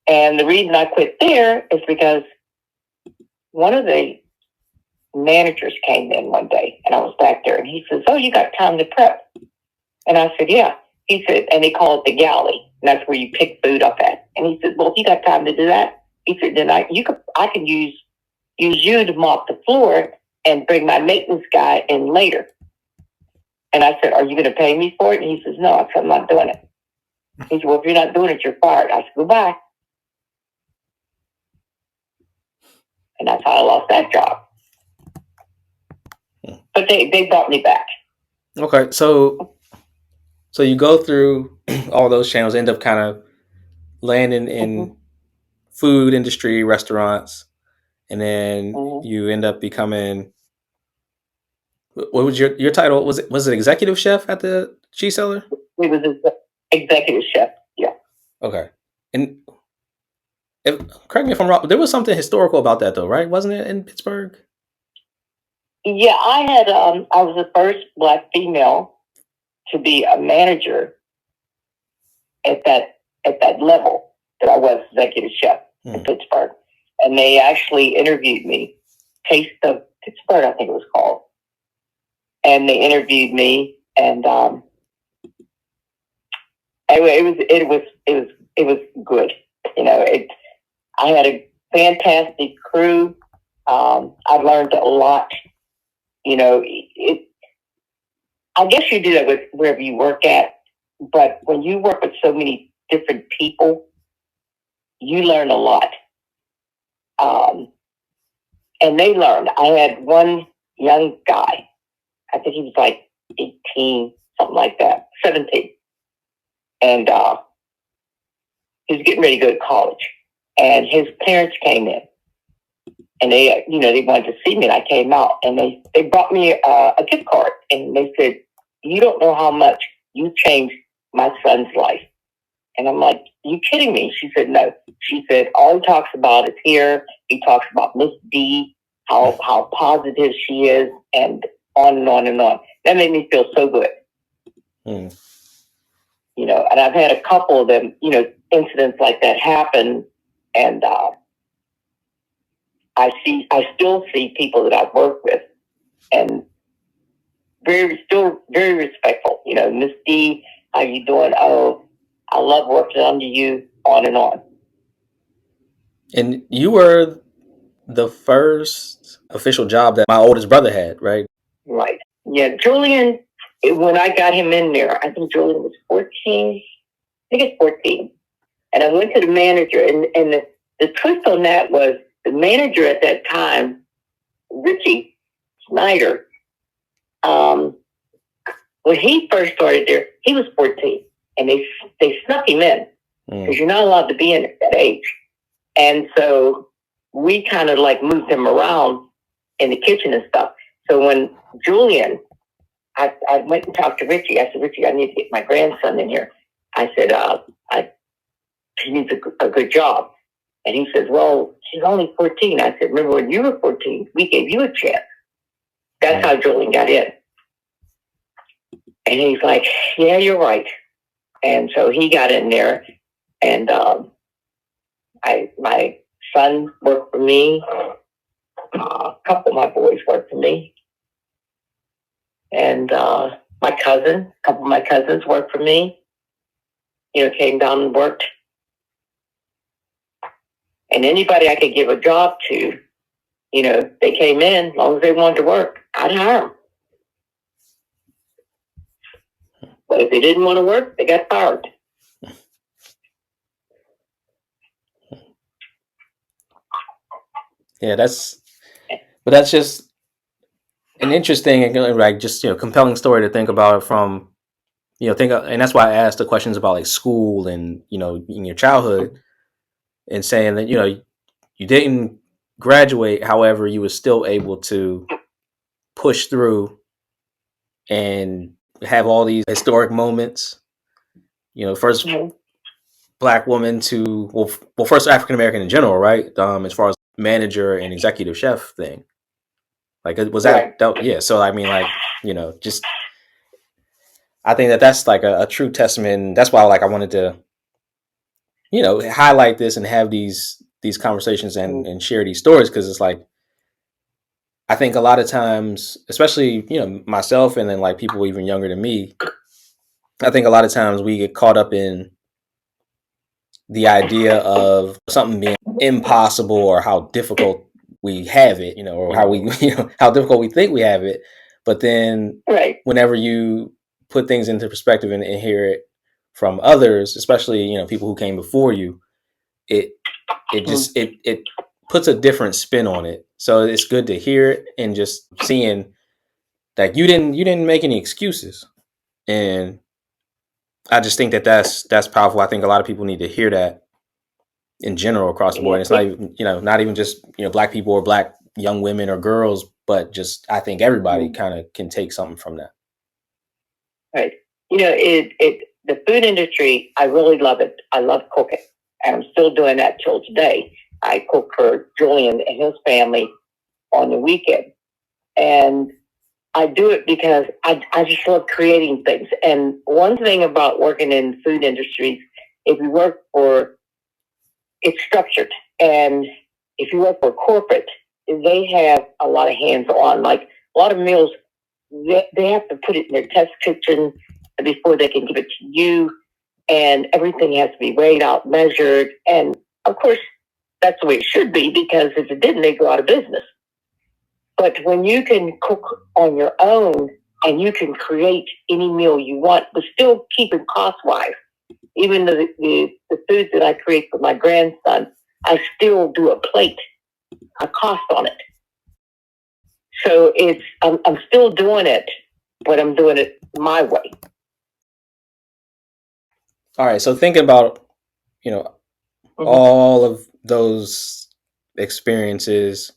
And the reason I quit there is because one of the managers came in one day, and I was back there, and he says, "Oh, you got time to prep?" And I said, "Yeah." He said, and they call it the galley, and that's where you pick food up at. And he said, "Well, if you got time to do that," he said, "then I can use you to mop the floor and bring my maintenance guy in later." And I said, "Are you going to pay me for it?" And he says, "No." I said, "I'm not doing it." He said, "Well, if you're not doing it, you're fired." I said, "Goodbye." And that's how I lost that job. But they brought me back. Okay, so you go through all those channels, end up kind of landing in food industry, restaurants, and then you end up becoming. What was your title? Was it executive chef at the cheese cellar? It was executive chef. Yeah. Okay, and correct me if I'm wrong. There was something historical about that, though, right? Wasn't it in Pittsburgh? Yeah, I had. I was the first Black female to be a manager at that level that I was executive chef in Pittsburgh, and they actually interviewed me. Taste of Pittsburgh, I think it was called, and they interviewed me, and it was good. You know, I had a fantastic crew. I learned a lot. You know, I guess you do that with wherever you work at, but when you work with so many different people, you learn a lot. And they learned. I had one young guy. I think he was like 18, something like that, 17. And he was getting ready to go to college. And his parents came in. And they wanted to see me. And I came out. And they brought me a gift card. And they said, "You don't know how much you changed my son's life." And I'm like, "You kidding me?" She said, "No." She said, "All he talks about is here. He talks about Miss D, how positive she is, and on and on and on." That made me feel so good. You know, and I've had a couple of them, incidents like that happen. And I still see people that I've worked with, and still very respectful. You know, "Miss D, how you doing? Oh, I love working under you," on and on. And you were the first official job that my oldest brother had, right? Right. Yeah, Julian, when I got him in there, I think Julian was 14. I think it's 14. And I went to the manager, and the twist on that was the manager at that time, Richie Snyder, when he first started there, he was 14. And they snuck him in because you're not allowed to be in at that age. And so we kind of like moved him around in the kitchen and stuff. So when Julian, I went and talked to Richie. I said, "Richie, I need to get my grandson in here." I said, he needs a good job. And he says, "Well, she's only 14. I said, "Remember when you were 14, we gave you a chance." That's how Julian got in. And he's like, "Yeah, you're right." And so he got in there, and my son worked for me. A couple of my boys worked for me. And a couple of my cousins worked for me. Came down and worked. And anybody I could give a job to, they came in, as long as they wanted to work, I'd hire them. But if they didn't want to work, they got fired. Yeah, that's just an interesting and like just compelling story to think about from and that's why I asked the questions about like school and in your childhood, and saying that you didn't graduate, however you were still able to push through and have all these historic moments. First Black woman to first African American in general, right? As far as manager and executive chef thing. Like, was Right. yeah. So, I mean, like, just, I think that that's like a true testament. And that's why, like, I wanted to, highlight this and have these conversations and share these stories. Cause it's like, I think a lot of times, especially, myself and then like people even younger than me, I think a lot of times we get caught up in the idea of something being impossible or how difficult we have it, or how we, how difficult we think we have it. But then Right. whenever you put things into perspective and hear it from others, especially, people who came before you, it just it puts a different spin on it. So it's good to hear it and just seeing that you didn't make any excuses. And I just think that that's powerful. I think a lot of people need to hear that in general across the board. And it's not even, not even just, black people or black young women or girls, but just, I think everybody kind of can take something from that. Right. The food industry, I really love it. I love cooking. And I'm still doing that till today. I cook for Julian and his family on the weekend. And I do it because I just love creating things. And one thing about working in food industries, if you work for, it's structured. And if you work for corporate, they have a lot of hands on. Like a lot of meals, they have to put it in their test kitchen before they can give it to you. And everything has to be weighed out, measured. And of course, that's the way it should be, because if it didn't, they'd go out of business. But when you can cook on your own and you can create any meal you want, but still keep it cost wise, even the foods that I create for my grandson, I still do a plate, a cost on it. So I'm still doing it, but I'm doing it my way. All right. So thinking about, all of those experiences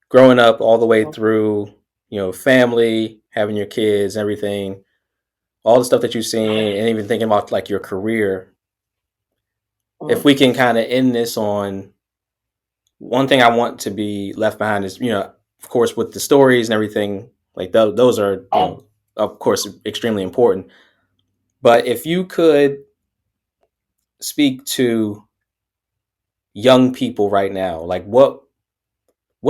growing up all the way through, family, having your kids, everything, all the stuff that you've seen, and even thinking about like your career. If we can kind of end this on one thing I want to be left behind is, of course, with the stories and everything, like those are, of course, extremely important. But if you could speak to young people right now, like what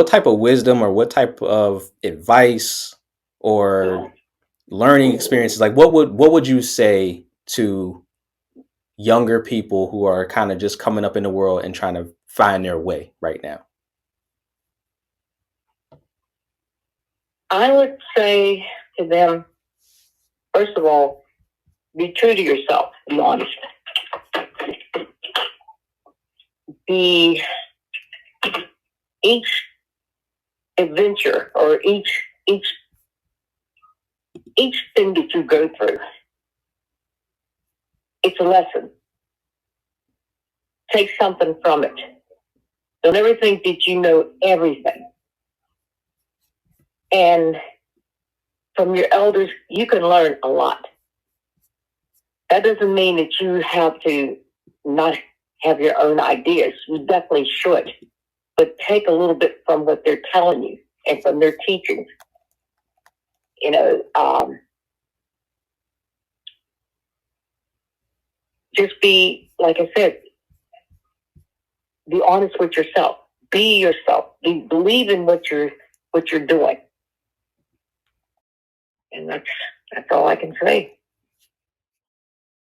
type of wisdom or what type of advice or learning experiences, like what would you say to younger people who are kind of just coming up in the world and trying to find their way right now? I would say to them, first of all, be true to yourself, be honest. Be each adventure or each thing that you go through, it's a lesson. Take something from it. Don't ever think that you know everything. And from your elders, you can learn a lot. That doesn't mean that you have to not have your own ideas. You definitely should. But take a little bit from what they're telling you and from their teachings. Just be, like I said, be honest with yourself. Be yourself. Believe in what you're doing. And that's all I can say.